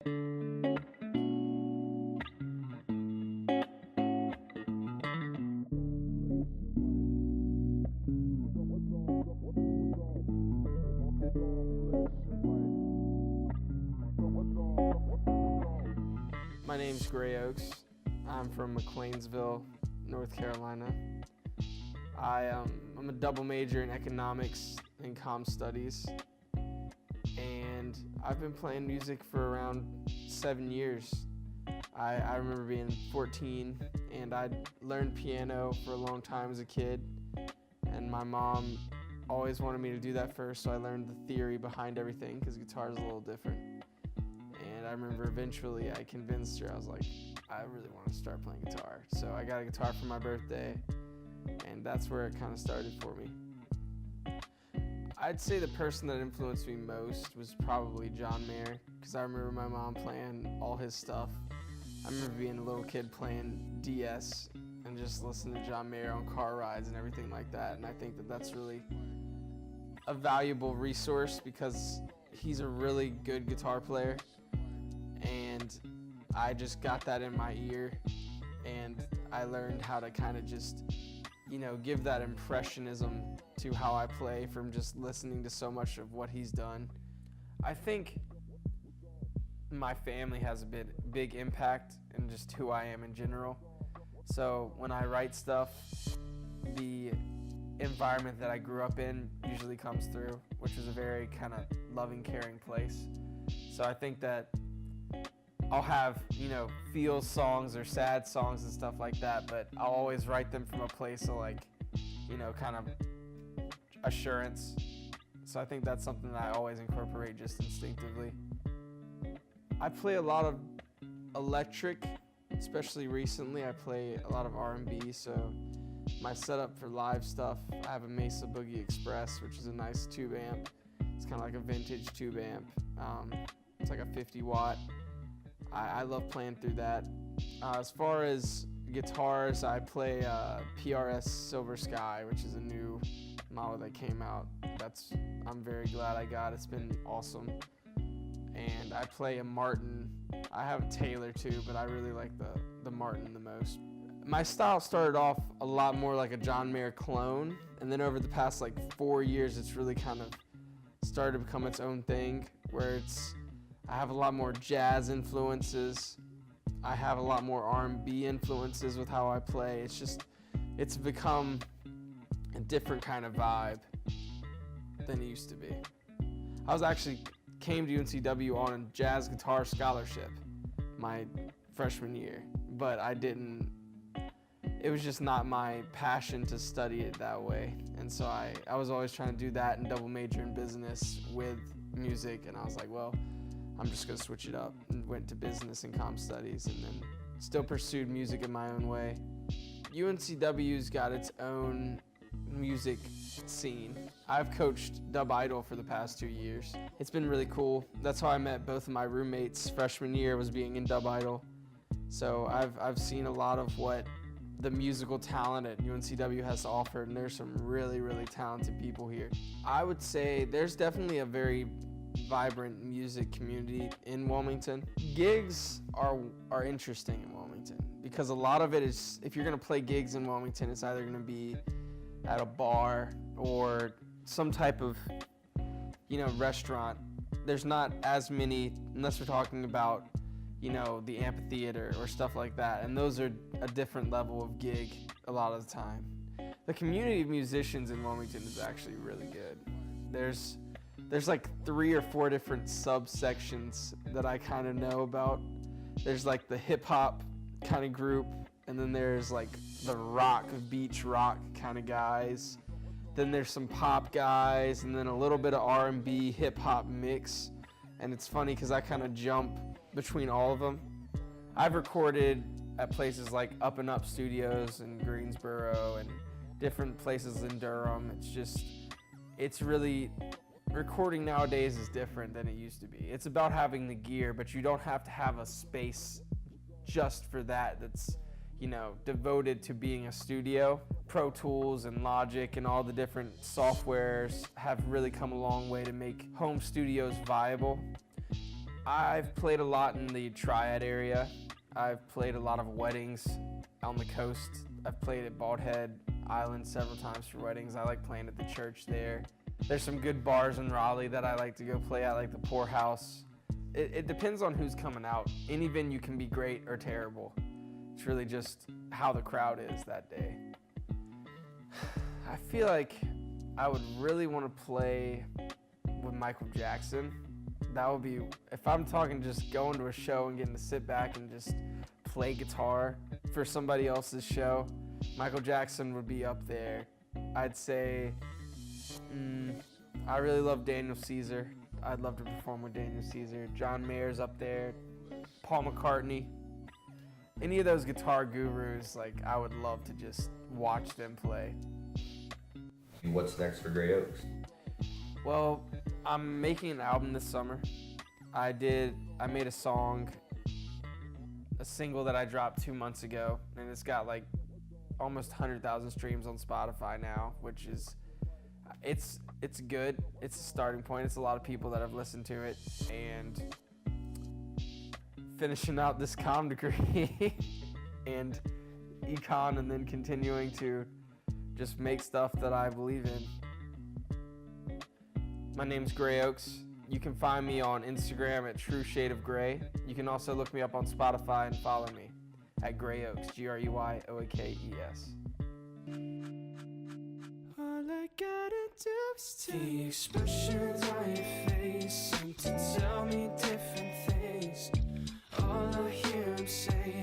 My name's Gray Oaks. I'm from McLeansville, North Carolina. I'm a double major in economics and comm studies, and I've been playing music for around 7 years. I remember being 14, and I learned piano for a long time as a kid, and my mom always wanted me to do that first, so I learned the theory behind everything because guitar is a little different. And I remember eventually I convinced her, I was like, I really want to start playing guitar. So I got a guitar for my birthday, and that's where it kind of started for me. I'd say the person that influenced me most was probably John Mayer, because I remember my mom playing all his stuff. I remember being a little kid playing DS and just listening to John Mayer on car rides and everything like that. And I think that that's really a valuable resource because he's a really good guitar player. And I just got that in my ear, and I learned how to kind of just, give that impressionism to how I play from just listening to so much of what he's done. I think my family has a big impact in just who I am in general. So when I write stuff, the environment that I grew up in usually comes through, which is a very kind of loving, caring place. So I think that I'll have, feel songs or sad songs and stuff like that, but I'll always write them from a place of kind of assurance. So I think that's something that I always incorporate just instinctively. I play a lot of electric, especially recently. I play a lot of R&B, so my setup for live stuff, I have a Mesa Boogie Express, which is a nice tube amp. It's kind of like a vintage tube amp. It's like a 50 watt. I love playing through that. As far as guitars, I play PRS Silver Sky, which is a new model that came out. I'm very glad I got. It's been awesome. And I play a Martin. I have a Taylor too, but I really like the Martin the most. My style started off a lot more like a John Mayer clone, and then over the past 4 years, it's really kind of started to become its own thing, where I have a lot more jazz influences. I have a lot more R&B influences with how I play. It's become a different kind of vibe than it used to be. Came to UNCW on a jazz guitar scholarship my freshman year, but it was just not my passion to study it that way. And so I was always trying to do that and double major in business with music, and I was like, well, I'm just gonna switch it up, and went to business and comm studies, and then still pursued music in my own way. UNCW's got its own music scene. I've coached Dub Idol for the past 2 years. It's been really cool. That's how I met both of my roommates freshman year, was being in Dub Idol. So I've seen a lot of what the musical talent at UNCW has to offer, and there's some really, really talented people here. I would say there's definitely a very vibrant music community in Wilmington. Gigs are interesting in Wilmington because a lot of it is, if you're gonna play gigs in Wilmington, it's either gonna be at a bar or some type of, restaurant. There's not as many, unless we're talking about, the amphitheater or stuff like that, and those are a different level of gig a lot of the time. The community of musicians in Wilmington is actually really good. There's 3 or 4 different subsections that I kind of know about. There's the hip hop kind of group, and then there's the rock, beach rock kind of guys. Then there's some pop guys, and then a little bit of R&B, hip hop mix. And it's funny because I kind of jump between all of them. I've recorded at places like Up and Up Studios in Greensboro and different places in Durham. It's really, recording nowadays is different than it used to be. It's about having the gear, but you don't have to have a space just for that's devoted to being a studio. Pro Tools and Logic and all the different softwares have really come a long way to make home studios viable. I've played a lot in the Triad area. I've played a lot of weddings on the coast. I've played at Bald Head Island several times for weddings. I like playing at the church there. There's some good bars in Raleigh that I like to go play at, like the Poorhouse. It depends on who's coming out. Any venue can be great or terrible. It's really just how the crowd is that day. I feel like I would really want to play with Michael Jackson. That would be, if I'm talking just going to a show and getting to sit back and just play guitar for somebody else's show, Michael Jackson would be up there. I'd say, I really love Daniel Caesar. I'd love to perform with Daniel Caesar. John Mayer's up there. Paul McCartney. Any of those guitar gurus, like, I would love to just watch them play. What's next for Gray Oaks? Well, I'm making an album this summer. I made a song, a single that I dropped 2 months ago, and it's got like almost 100,000 streams on Spotify now, which is, it's good. It's a starting point. It's a lot of people that have listened to it, and finishing out this comm degree and econ, and then continuing to just make stuff that I believe in. My name's Gray Oaks. You can find me on Instagram at True Shade of Gray. You can also look me up on Spotify and follow me at Gray Oaks, GREYOAKES. All I gotta do is the expressions on your face seem to tell me different things. All I hear him say